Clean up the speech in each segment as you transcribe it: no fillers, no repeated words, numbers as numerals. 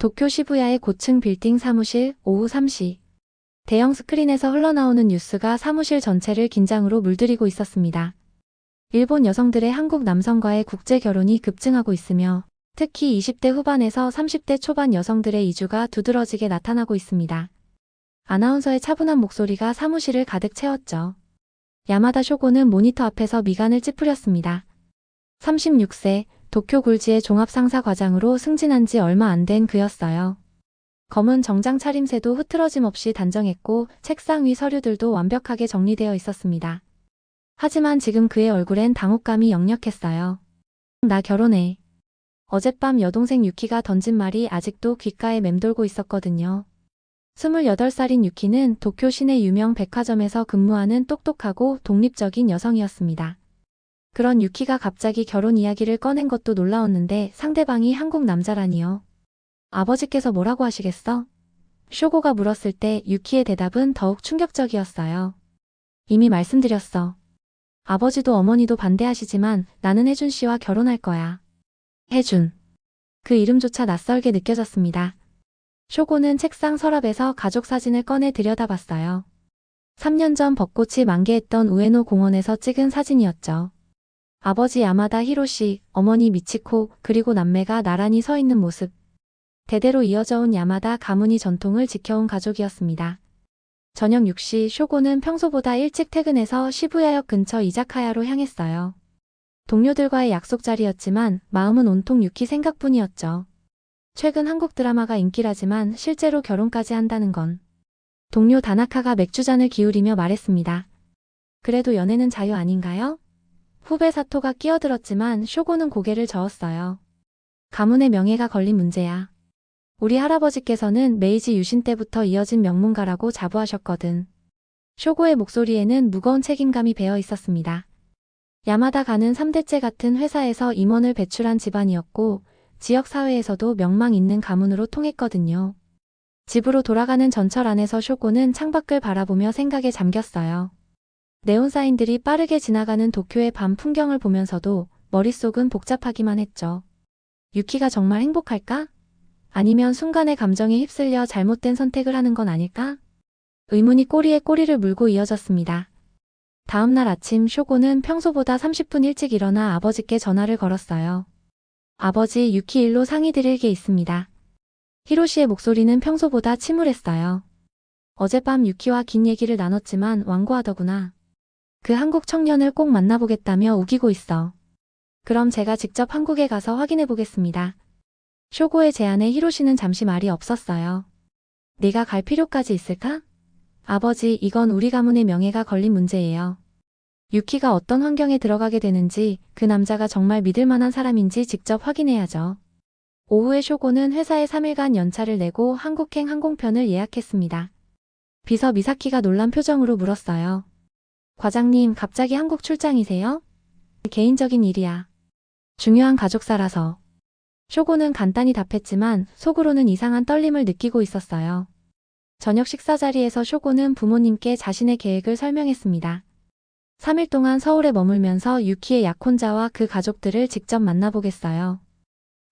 도쿄 시부야의 고층 빌딩 사무실 오후 3시. 대형 스크린에서 흘러나오는 뉴스가 사무실 전체를 긴장으로 물들이고 있었습니다. 일본 여성들의 한국 남성과의 국제 결혼이 급증하고 있으며 특히 20대 후반에서 30대 초반 여성들의 이주가 두드러지게 나타나고 있습니다. 아나운서의 차분한 목소리가 사무실을 가득 채웠죠. 야마다 쇼고는 모니터 앞에서 미간을 찌푸렸습니다. 36세, 도쿄 굴지의 종합상사 과장으로 승진한 지 얼마 안 된 그였어요. 검은 정장 차림새도 흐트러짐 없이 단정했고 책상 위 서류들도 완벽하게 정리되어 있었습니다. 하지만 지금 그의 얼굴엔 당혹감이 역력했어요. 나 결혼해. 어젯밤 여동생 유키가 던진 말이 아직도 귓가에 맴돌고 있었거든요. 28살인 유키는 도쿄 시내 유명 백화점에서 근무하는 똑똑하고 독립적인 여성이었습니다. 그런 유키가 갑자기 결혼 이야기를 꺼낸 것도 놀라웠는데 상대방이 한국 남자라니요. 아버지께서 뭐라고 하시겠어? 쇼고가 물었을 때 유키의 대답은 더욱 충격적이었어요. 이미 말씀드렸어. 아버지도 어머니도 반대하시지만 나는 혜준 씨와 결혼할 거야. 혜준. 그 이름조차 낯설게 느껴졌습니다. 쇼고는 책상 서랍에서 가족 사진을 꺼내 들여다봤어요. 3년 전 벚꽃이 만개했던 우에노 공원에서 찍은 사진이었죠. 아버지 야마다 히로시, 어머니 미치코, 그리고 남매가 나란히 서 있는 모습. 대대로 이어져 온 야마다 가문이 전통을 지켜온 가족이었습니다. 저녁 6시 쇼고는 평소보다 일찍 퇴근해서 시부야역 근처 이자카야로 향했어요. 동료들과의 약속 자리였지만 마음은 온통 유키 생각뿐이었죠. 최근 한국 드라마가 인기라지만 실제로 결혼까지 한다는 건. 동료 다나카가 맥주잔을 기울이며 말했습니다. 그래도 연애는 자유 아닌가요? 후배 사토가 끼어들었지만 쇼고는 고개를 저었어요. 가문의 명예가 걸린 문제야. 우리 할아버지께서는 메이지 유신 때부터 이어진 명문가라고 자부하셨거든. 쇼고의 목소리에는 무거운 책임감이 배어 있었습니다. 야마다가는 3대째 같은 회사에서 임원을 배출한 집안이었고 지역사회에서도 명망 있는 가문으로 통했거든요. 집으로 돌아가는 전철 안에서 쇼고는 창밖을 바라보며 생각에 잠겼어요. 네온사인들이 빠르게 지나가는 도쿄의 밤 풍경을 보면서도 머릿속은 복잡하기만 했죠. 유키가 정말 행복할까? 아니면 순간의 감정에 휩쓸려 잘못된 선택을 하는 건 아닐까? 의문이 꼬리에 꼬리를 물고 이어졌습니다. 다음 날 아침 쇼고는 평소보다 30분 일찍 일어나 아버지께 전화를 걸었어요. 아버지, 유키 일로 상의드릴 게 있습니다. 히로시의 목소리는 평소보다 침울했어요. 어젯밤 유키와 긴 얘기를 나눴지만 완고하더구나. 그 한국 청년을 꼭 만나보겠다며 우기고 있어. 그럼 제가 직접 한국에 가서 확인해 보겠습니다. 쇼고의 제안에 히로시는 잠시 말이 없었어요. 네가 갈 필요까지 있을까? 아버지, 이건 우리 가문의 명예가 걸린 문제예요. 유키가 어떤 환경에 들어가게 되는지, 그 남자가 정말 믿을 만한 사람인지 직접 확인해야죠. 오후에 쇼고는 회사에 3일간 연차를 내고 한국행 항공편을 예약했습니다. 비서 미사키가 놀란 표정으로 물었어요. 과장님, 갑자기 한국 출장이세요? 개인적인 일이야. 중요한 가족사라서. 쇼고는 간단히 답했지만 속으로는 이상한 떨림을 느끼고 있었어요. 저녁 식사 자리에서 쇼고는 부모님께 자신의 계획을 설명했습니다. 3일 동안 서울에 머물면서 유키의 약혼자와 그 가족들을 직접 만나보겠어요.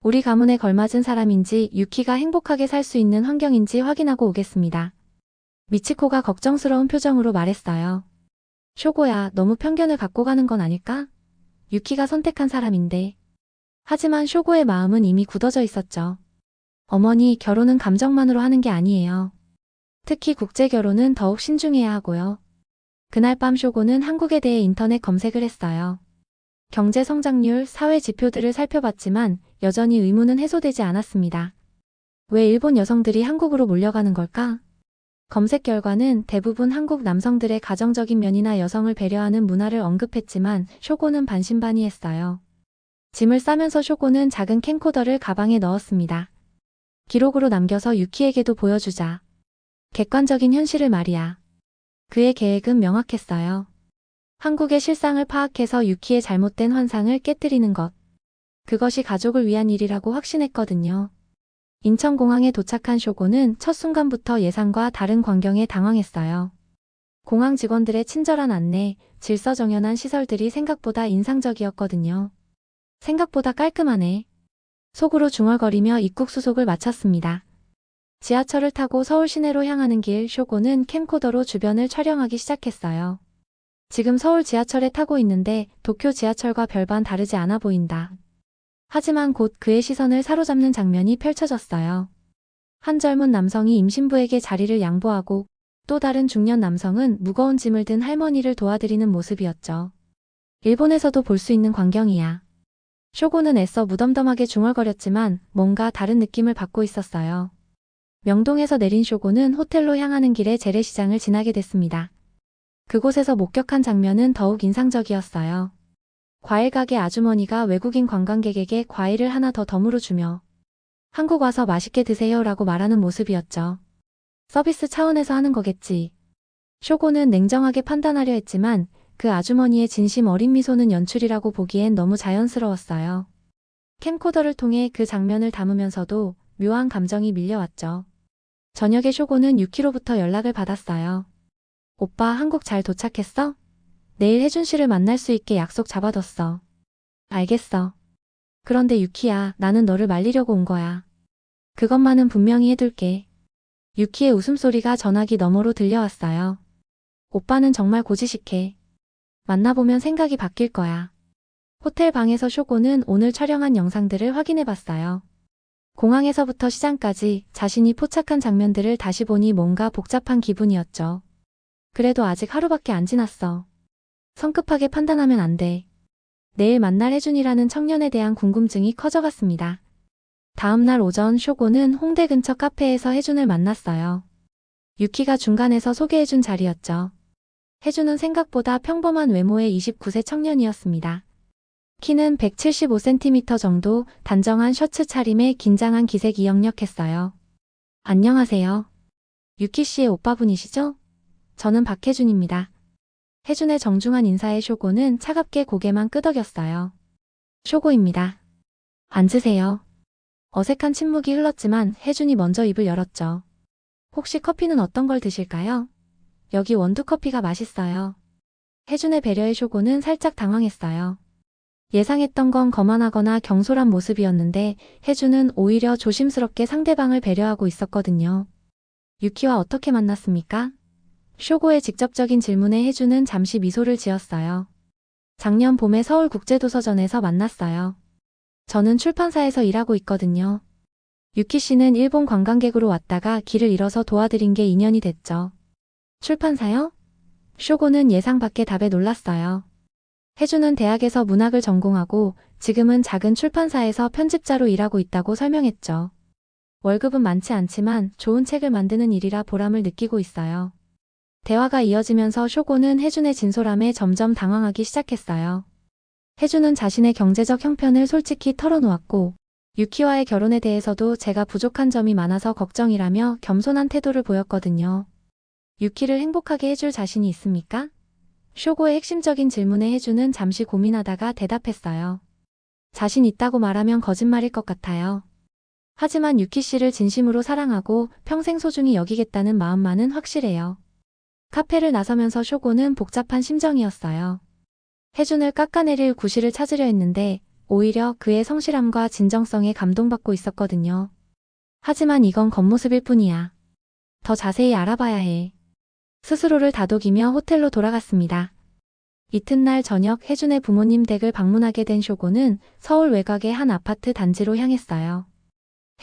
우리 가문에 걸맞은 사람인지 유키가 행복하게 살 수 있는 환경인지 확인하고 오겠습니다. 미치코가 걱정스러운 표정으로 말했어요. 쇼고야, 너무 편견을 갖고 가는 건 아닐까? 유키가 선택한 사람인데. 하지만 쇼고의 마음은 이미 굳어져 있었죠. 어머니, 결혼은 감정만으로 하는 게 아니에요. 특히 국제 결혼은 더욱 신중해야 하고요. 그날 밤 쇼고는 한국에 대해 인터넷 검색을 했어요. 경제 성장률, 사회 지표들을 살펴봤지만 여전히 의문은 해소되지 않았습니다. 왜 일본 여성들이 한국으로 몰려가는 걸까? 검색 결과는 대부분 한국 남성들의 가정적인 면이나 여성을 배려하는 문화를 언급했지만 쇼고는 반신반의했어요. 짐을 싸면서 쇼고는 작은 캠코더를 가방에 넣었습니다. 기록으로 남겨서 유키에게도 보여주자. 객관적인 현실을 말이야. 그의 계획은 명확했어요. 한국의 실상을 파악해서 유키의 잘못된 환상을 깨뜨리는 것. 그것이 가족을 위한 일이라고 확신했거든요. 인천공항에 도착한 쇼고는 첫 순간부터 예상과 다른 광경에 당황했어요. 공항 직원들의 친절한 안내, 질서정연한 시설들이 생각보다 인상적이었거든요. 생각보다 깔끔하네. 속으로 중얼거리며 입국 수속을 마쳤습니다. 지하철을 타고 서울 시내로 향하는 길, 쇼고는 캠코더로 주변을 촬영하기 시작했어요. 지금 서울 지하철에 타고 있는데 도쿄 지하철과 별반 다르지 않아 보인다. 하지만 곧 그의 시선을 사로잡는 장면이 펼쳐졌어요. 한 젊은 남성이 임신부에게 자리를 양보하고 또 다른 중년 남성은 무거운 짐을 든 할머니를 도와드리는 모습이었죠. 일본에서도 볼 수 있는 광경이야. 쇼고는 애써 무덤덤하게 중얼거렸지만 뭔가 다른 느낌을 받고 있었어요. 명동에서 내린 쇼고는 호텔로 향하는 길에 재래시장을 지나게 됐습니다. 그곳에서 목격한 장면은 더욱 인상적이었어요. 과일 가게 아주머니가 외국인 관광객에게 과일을 하나 더 덤으로 주며 한국 와서 맛있게 드세요라고 말하는 모습이었죠. 서비스 차원에서 하는 거겠지. 쇼고는 냉정하게 판단하려 했지만 그 아주머니의 진심 어린 미소는 연출이라고 보기엔 너무 자연스러웠어요. 캠코더를 통해 그 장면을 담으면서도 묘한 감정이 밀려왔죠. 저녁에 쇼고는 유키로부터 연락을 받았어요. 오빠 한국 잘 도착했어? 내일 혜준 씨를 만날 수 있게 약속 잡아뒀어. 알겠어. 그런데 유키야, 나는 너를 말리려고 온 거야. 그것만은 분명히 해둘게. 유키의 웃음소리가 전화기 너머로 들려왔어요. 오빠는 정말 고지식해. 만나보면 생각이 바뀔 거야. 호텔 방에서 쇼고는 오늘 촬영한 영상들을 확인해봤어요. 공항에서부터 시장까지 자신이 포착한 장면들을 다시 보니 뭔가 복잡한 기분이었죠. 그래도 아직 하루밖에 안 지났어. 성급하게 판단하면 안 돼. 내일 만날 혜준이라는 청년에 대한 궁금증이 커져갔습니다. 다음 날 오전 쇼고는 홍대 근처 카페에서 혜준을 만났어요. 유키가 중간에서 소개해준 자리였죠. 혜준은 생각보다 평범한 외모의 29세 청년이었습니다. 키는 175cm 정도, 단정한 셔츠 차림에 긴장한 기색이 역력했어요. 안녕하세요. 유키 씨의 오빠분이시죠? 저는 박혜준입니다. 혜준의 정중한 인사에 쇼고는 차갑게 고개만 끄덕였어요. 쇼고입니다. 앉으세요. 어색한 침묵이 흘렀지만 혜준이 먼저 입을 열었죠. 혹시 커피는 어떤 걸 드실까요? 여기 원두커피가 맛있어요. 혜준의 배려에 쇼고는 살짝 당황했어요. 예상했던 건 거만하거나 경솔한 모습이었는데 혜준은 오히려 조심스럽게 상대방을 배려하고 있었거든요. 유키와 어떻게 만났습니까? 쇼고의 직접적인 질문에 혜준은 잠시 미소를 지었어요. 작년 봄에 서울국제도서전에서 만났어요. 저는 출판사에서 일하고 있거든요. 유키 씨는 일본 관광객으로 왔다가 길을 잃어서 도와드린 게 인연이 됐죠. 출판사요? 쇼고는 예상 밖의 답에 놀랐어요. 혜준은 대학에서 문학을 전공하고 지금은 작은 출판사에서 편집자로 일하고 있다고 설명했죠. 월급은 많지 않지만 좋은 책을 만드는 일이라 보람을 느끼고 있어요. 대화가 이어지면서 쇼고는 혜준의 진솔함에 점점 당황하기 시작했어요. 혜준은 자신의 경제적 형편을 솔직히 털어놓았고 유키와의 결혼에 대해서도 제가 부족한 점이 많아서 걱정이라며 겸손한 태도를 보였거든요. 유키를 행복하게 해줄 자신이 있습니까? 쇼고의 핵심적인 질문에 혜준은 잠시 고민하다가 대답했어요. 자신 있다고 말하면 거짓말일 것 같아요. 하지만 유키 씨를 진심으로 사랑하고 평생 소중히 여기겠다는 마음만은 확실해요. 카페를 나서면서 쇼고는 복잡한 심정이었어요. 혜준을 깎아내릴 구실을 찾으려 했는데 오히려 그의 성실함과 진정성에 감동받고 있었거든요. 하지만 이건 겉모습일 뿐이야. 더 자세히 알아봐야 해. 스스로를 다독이며 호텔로 돌아갔습니다. 이튿날 저녁 혜준의 부모님 댁을 방문하게 된 쇼고는 서울 외곽의 한 아파트 단지로 향했어요.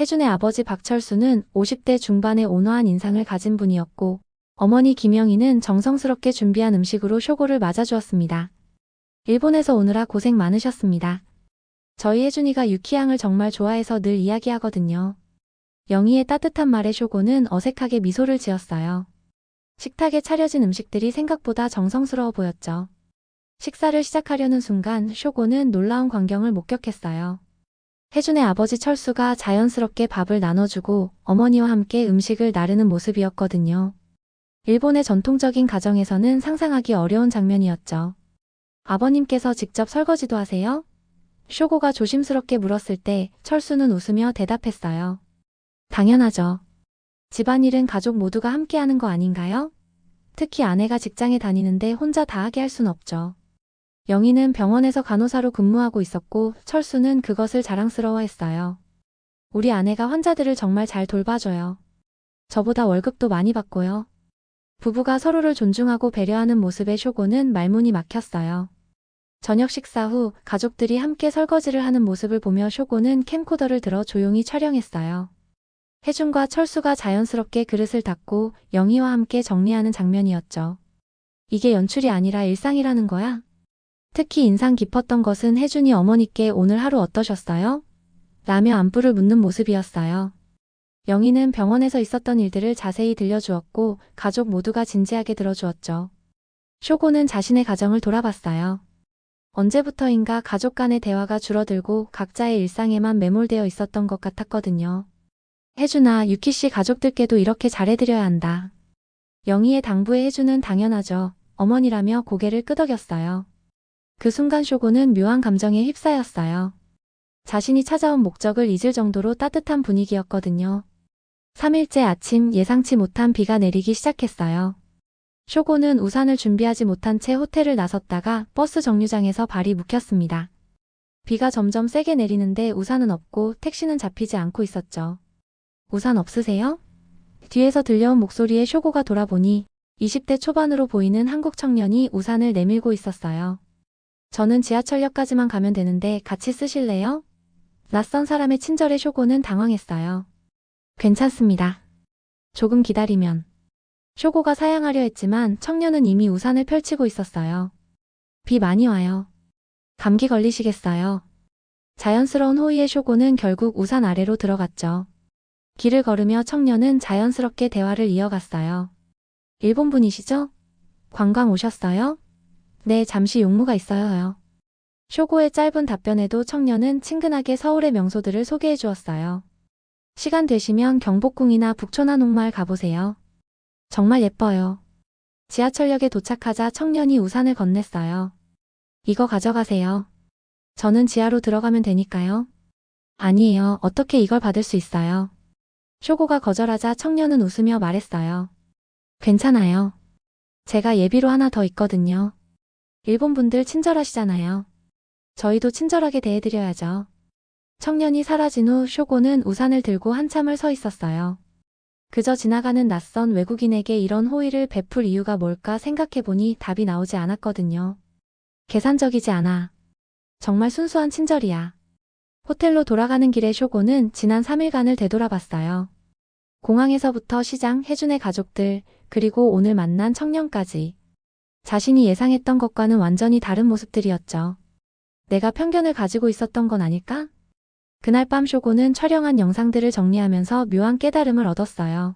혜준의 아버지 박철수는 50대 중반의 온화한 인상을 가진 분이었고 어머니 김영희는 정성스럽게 준비한 음식으로 쇼고를 맞아주었습니다. 일본에서 오느라 고생 많으셨습니다. 저희 혜준이가 유키양을 정말 좋아해서 늘 이야기하거든요. 영희의 따뜻한 말에 쇼고는 어색하게 미소를 지었어요. 식탁에 차려진 음식들이 생각보다 정성스러워 보였죠. 식사를 시작하려는 순간 쇼고는 놀라운 광경을 목격했어요. 혜준의 아버지 철수가 자연스럽게 밥을 나눠주고 어머니와 함께 음식을 나르는 모습이었거든요. 일본의 전통적인 가정에서는 상상하기 어려운 장면이었죠. 아버님께서 직접 설거지도 하세요? 쇼고가 조심스럽게 물었을 때 철수는 웃으며 대답했어요. 당연하죠. 집안일은 가족 모두가 함께 하는 거 아닌가요? 특히 아내가 직장에 다니는데 혼자 다 하게 할 순 없죠. 영희는 병원에서 간호사로 근무하고 있었고 철수는 그것을 자랑스러워했어요. 우리 아내가 환자들을 정말 잘 돌봐줘요. 저보다 월급도 많이 받고요. 부부가 서로를 존중하고 배려하는 모습에 쇼고는 말문이 막혔어요. 저녁 식사 후 가족들이 함께 설거지를 하는 모습을 보며 쇼고는 캠코더를 들어 조용히 촬영했어요. 혜준과 철수가 자연스럽게 그릇을 닦고 영희와 함께 정리하는 장면이었죠. 이게 연출이 아니라 일상이라는 거야? 특히 인상 깊었던 것은 혜준이 어머니께 오늘 하루 어떠셨어요? 라며 안부를 묻는 모습이었어요. 영희는 병원에서 있었던 일들을 자세히 들려주었고 가족 모두가 진지하게 들어주었죠. 쇼고는 자신의 가정을 돌아봤어요. 언제부터인가 가족 간의 대화가 줄어들고 각자의 일상에만 매몰되어 있었던 것 같았거든요. 혜준아, 유키씨 가족들께도 이렇게 잘해드려야 한다. 영희의 당부에 혜준은 당연하죠. 어머니라며 고개를 끄덕였어요. 그 순간 쇼고는 묘한 감정에 휩싸였어요. 자신이 찾아온 목적을 잊을 정도로 따뜻한 분위기였거든요. 3일째 아침 예상치 못한 비가 내리기 시작했어요. 쇼고는 우산을 준비하지 못한 채 호텔을 나섰다가 버스 정류장에서 발이 묵혔습니다. 비가 점점 세게 내리는데 우산은 없고 택시는 잡히지 않고 있었죠. 우산 없으세요? 뒤에서 들려온 목소리에 쇼고가 돌아보니 20대 초반으로 보이는 한국 청년이 우산을 내밀고 있었어요. 저는 지하철역까지만 가면 되는데 같이 쓰실래요? 낯선 사람의 친절에 쇼고는 당황했어요. 괜찮습니다. 조금 기다리면. 쇼고가 사양하려 했지만 청년은 이미 우산을 펼치고 있었어요. 비 많이 와요. 감기 걸리시겠어요. 자연스러운 호의에 쇼고는 결국 우산 아래로 들어갔죠. 길을 걸으며 청년은 자연스럽게 대화를 이어갔어요. 일본 분이시죠? 관광 오셨어요? 네, 잠시 용무가 있어요. 쇼고의 짧은 답변에도 청년은 친근하게 서울의 명소들을 소개해 주었어요. 시간 되시면 경복궁이나 북촌한옥마을 가보세요. 정말 예뻐요. 지하철역에 도착하자 청년이 우산을 건넸어요. 이거 가져가세요. 저는 지하로 들어가면 되니까요. 아니에요. 어떻게 이걸 받을 수 있어요? 쇼고가 거절하자 청년은 웃으며 말했어요. 괜찮아요. 제가 예비로 하나 더 있거든요. 일본 분들 친절하시잖아요. 저희도 친절하게 대해드려야죠. 청년이 사라진 후 쇼고는 우산을 들고 한참을 서 있었어요. 그저 지나가는 낯선 외국인에게 이런 호의를 베풀 이유가 뭘까 생각해보니 답이 나오지 않았거든요. 계산적이지 않아. 정말 순수한 친절이야. 호텔로 돌아가는 길에 쇼고는 지난 3일간을 되돌아봤어요. 공항에서부터 시장, 혜준의 가족들, 그리고 오늘 만난 청년까지. 자신이 예상했던 것과는 완전히 다른 모습들이었죠. 내가 편견을 가지고 있었던 건 아닐까? 그날 밤 쇼고는 촬영한 영상들을 정리하면서 묘한 깨달음을 얻었어요.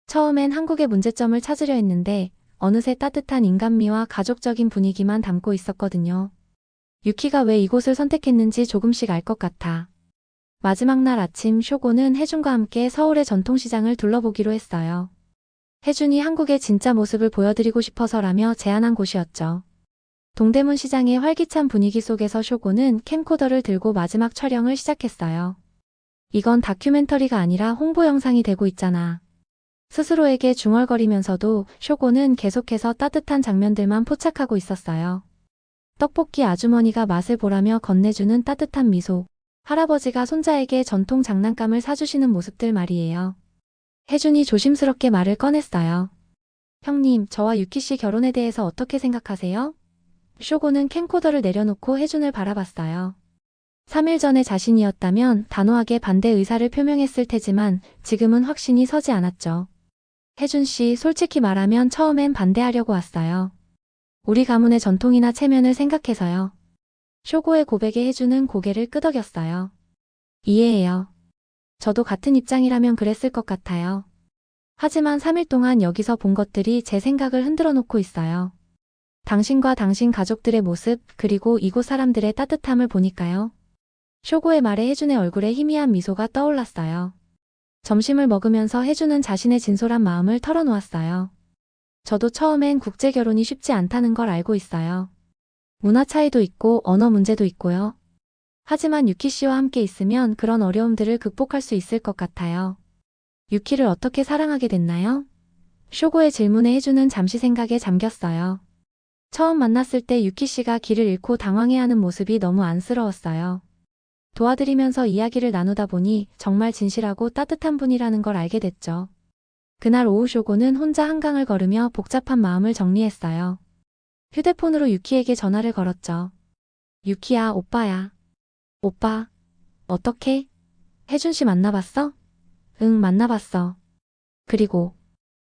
처음엔 한국의 문제점을 찾으려 했는데 어느새 따뜻한 인간미와 가족적인 분위기만 담고 있었거든요. 유키가 왜 이곳을 선택했는지 조금씩 알 것 같아. 마지막 날 아침 쇼고는 혜준과 함께 서울의 전통시장을 둘러보기로 했어요. 혜준이 한국의 진짜 모습을 보여드리고 싶어서라며 제안한 곳이었죠. 동대문 시장의 활기찬 분위기 속에서 쇼고는 캠코더를 들고 마지막 촬영을 시작했어요. 이건 다큐멘터리가 아니라 홍보 영상이 되고 있잖아. 스스로에게 중얼거리면서도 쇼고는 계속해서 따뜻한 장면들만 포착하고 있었어요. 떡볶이 아주머니가 맛을 보라며 건네주는 따뜻한 미소, 할아버지가 손자에게 전통 장난감을 사주시는 모습들 말이에요. 혜준이 조심스럽게 말을 꺼냈어요. 형님, 저와 유키씨 결혼에 대해서 어떻게 생각하세요? 쇼고는 캠코더를 내려놓고 혜준을 바라봤어요. 3일 전에 자신이었다면 단호하게 반대 의사를 표명했을 테지만 지금은 확신이 서지 않았죠. 혜준 씨, 솔직히 말하면 처음엔 반대하려고 왔어요. 우리 가문의 전통이나 체면을 생각해서요. 쇼고의 고백에 혜준은 고개를 끄덕였어요. 이해해요. 저도 같은 입장이라면 그랬을 것 같아요. 하지만 3일 동안 여기서 본 것들이 제 생각을 흔들어 놓고 있어요. 당신과 당신 가족들의 모습, 그리고 이곳 사람들의 따뜻함을 보니까요. 쇼고의 말에 혜준의 얼굴에 희미한 미소가 떠올랐어요. 점심을 먹으면서 혜준은 자신의 진솔한 마음을 털어놓았어요. 저도 처음엔 국제결혼이 쉽지 않다는 걸 알고 있어요. 문화 차이도 있고 언어 문제도 있고요. 하지만 유키 씨와 함께 있으면 그런 어려움들을 극복할 수 있을 것 같아요. 유키를 어떻게 사랑하게 됐나요? 쇼고의 질문에 혜준은 잠시 생각에 잠겼어요. 처음 만났을 때 유키 씨가 길을 잃고 당황해하는 모습이 너무 안쓰러웠어요. 도와드리면서 이야기를 나누다 보니 정말 진실하고 따뜻한 분이라는 걸 알게 됐죠. 그날 오후 쇼고는 혼자 한강을 걸으며 복잡한 마음을 정리했어요. 휴대폰으로 유키에게 전화를 걸었죠. 유키야, 오빠야. 오빠, 어떻게? 혜준 씨 만나봤어? 응, 만나봤어. 그리고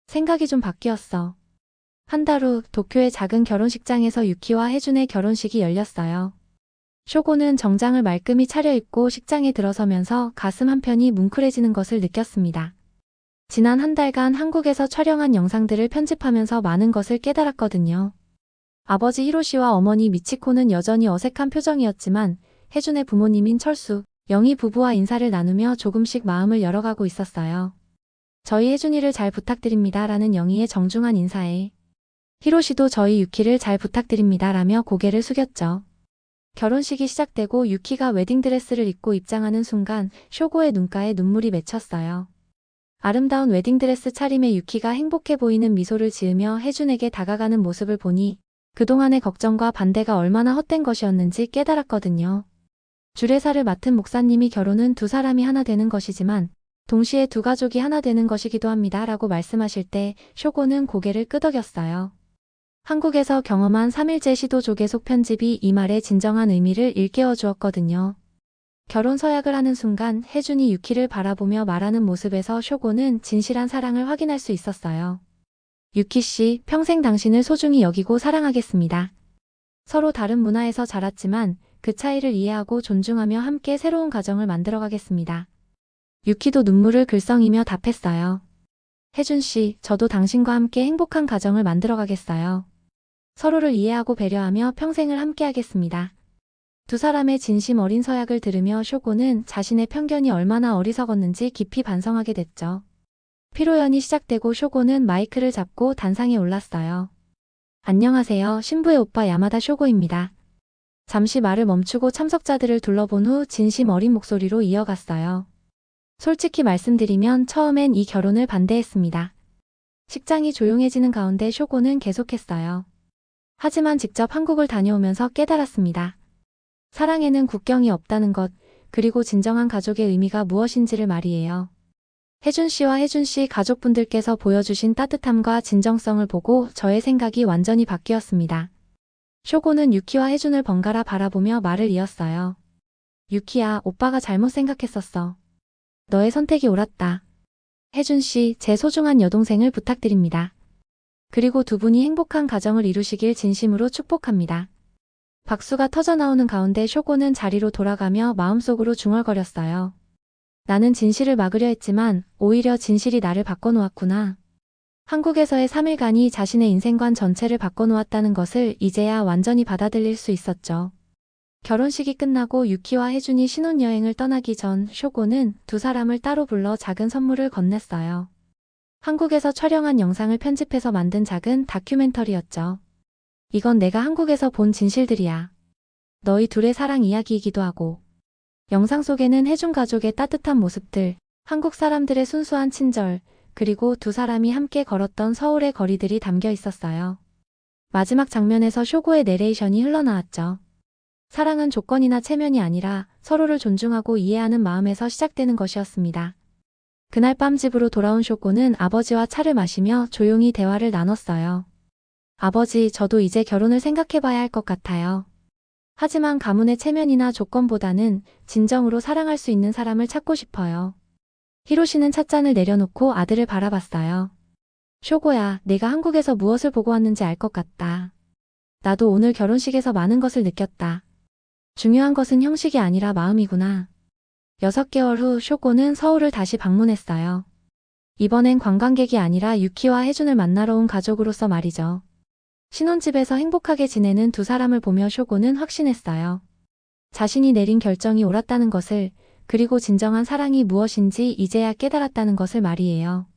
생각이 좀 바뀌었어. 한 달 후 도쿄의 작은 결혼식장에서 유키와 혜준의 결혼식이 열렸어요. 쇼고는 정장을 말끔히 차려입고 식장에 들어서면서 가슴 한편이 뭉클해지는 것을 느꼈습니다. 지난 한 달간 한국에서 촬영한 영상들을 편집하면서 많은 것을 깨달았거든요. 아버지 히로시와 어머니 미치코는 여전히 어색한 표정이었지만 혜준의 부모님인 철수, 영희 부부와 인사를 나누며 조금씩 마음을 열어가고 있었어요. 저희 혜준이를 잘 부탁드립니다 라는 영희의 정중한 인사에 히로시도 저희 유키를 잘 부탁드립니다 라며 고개를 숙였죠. 결혼식이 시작되고 유키가 웨딩드레스를 입고 입장하는 순간 쇼고의 눈가에 눈물이 맺혔어요. 아름다운 웨딩드레스 차림의 유키가 행복해 보이는 미소를 지으며 혜준에게 다가가는 모습을 보니 그동안의 걱정과 반대가 얼마나 헛된 것이었는지 깨달았거든요. 주례사를 맡은 목사님이 결혼은 두 사람이 하나 되는 것이지만 동시에 두 가족이 하나 되는 것이기도 합니다 라고 말씀하실 때 쇼고는 고개를 끄덕였어요. 한국에서 경험한 3일째 시도 조계속 편집이 이 말의 진정한 의미를 일깨워 주었거든요. 결혼 서약을 하는 순간 혜준이 유키를 바라보며 말하는 모습에서 쇼고는 진실한 사랑을 확인할 수 있었어요. 유키 씨, 평생 당신을 소중히 여기고 사랑하겠습니다. 서로 다른 문화에서 자랐지만 그 차이를 이해하고 존중하며 함께 새로운 가정을 만들어가겠습니다. 유키도 눈물을 글썽이며 답했어요. 혜준 씨, 저도 당신과 함께 행복한 가정을 만들어가겠어요. 서로를 이해하고 배려하며 평생을 함께하겠습니다. 두 사람의 진심 어린 서약을 들으며 쇼고는 자신의 편견이 얼마나 어리석었는지 깊이 반성하게 됐죠. 피로연이 시작되고 쇼고는 마이크를 잡고 단상에 올랐어요. 안녕하세요. 신부의 오빠 야마다 쇼고입니다. 잠시 말을 멈추고 참석자들을 둘러본 후 진심 어린 목소리로 이어갔어요. 솔직히 말씀드리면 처음엔 이 결혼을 반대했습니다. 식장이 조용해지는 가운데 쇼고는 계속했어요. 하지만 직접 한국을 다녀오면서 깨달았습니다. 사랑에는 국경이 없다는 것, 그리고 진정한 가족의 의미가 무엇인지를 말이에요. 혜준 씨와 혜준 씨 가족분들께서 보여주신 따뜻함과 진정성을 보고 저의 생각이 완전히 바뀌었습니다. 쇼고는 유키와 혜준을 번갈아 바라보며 말을 이었어요. 유키야, 오빠가 잘못 생각했었어. 너의 선택이 옳았다. 혜준 씨, 제 소중한 여동생을 부탁드립니다. 그리고 두 분이 행복한 가정을 이루시길 진심으로 축복합니다. 박수가 터져나오는 가운데 쇼고는 자리로 돌아가며 마음속으로 중얼거렸어요. 나는 진실을 막으려 했지만 오히려 진실이 나를 바꿔놓았구나. 한국에서의 3일간이 자신의 인생관 전체를 바꿔놓았다는 것을 이제야 완전히 받아들일 수 있었죠. 결혼식이 끝나고 유키와 혜준이 신혼여행을 떠나기 전 쇼고는 두 사람을 따로 불러 작은 선물을 건넸어요. 한국에서 촬영한 영상을 편집해서 만든 작은 다큐멘터리였죠. 이건 내가 한국에서 본 진실들이야. 너희 둘의 사랑 이야기이기도 하고. 영상 속에는 혜준 가족의 따뜻한 모습들, 한국 사람들의 순수한 친절, 그리고 두 사람이 함께 걸었던 서울의 거리들이 담겨 있었어요. 마지막 장면에서 쇼고의 내레이션이 흘러나왔죠. 사랑은 조건이나 체면이 아니라 서로를 존중하고 이해하는 마음에서 시작되는 것이었습니다. 그날 밤 집으로 돌아온 쇼고는 아버지와 차를 마시며 조용히 대화를 나눴어요. 아버지, 저도 이제 결혼을 생각해봐야 할 것 같아요. 하지만 가문의 체면이나 조건보다는 진정으로 사랑할 수 있는 사람을 찾고 싶어요. 히로시는 찻잔을 내려놓고 아들을 바라봤어요. 쇼고야, 내가 한국에서 무엇을 보고 왔는지 알 것 같다. 나도 오늘 결혼식에서 많은 것을 느꼈다. 중요한 것은 형식이 아니라 마음이구나. 6개월 후 쇼고는 서울을 다시 방문했어요. 이번엔 관광객이 아니라 유키와 혜준을 만나러 온 가족으로서 말이죠. 신혼집에서 행복하게 지내는 두 사람을 보며 쇼고는 확신했어요. 자신이 내린 결정이 옳았다는 것을, 그리고 진정한 사랑이 무엇인지 이제야 깨달았다는 것을 말이에요.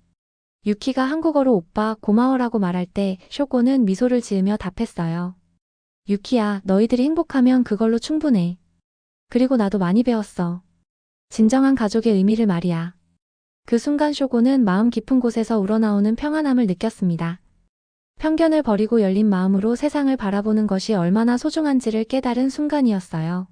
유키가 한국어로 오빠 고마워라고 말할 때 쇼고는 미소를 지으며 답했어요. 유키야, 너희들이 행복하면 그걸로 충분해. 그리고 나도 많이 배웠어. 진정한 가족의 의미를 말이야. 그 순간 쇼고는 마음 깊은 곳에서 우러나오는 평안함을 느꼈습니다. 편견을 버리고 열린 마음으로 세상을 바라보는 것이 얼마나 소중한지를 깨달은 순간이었어요.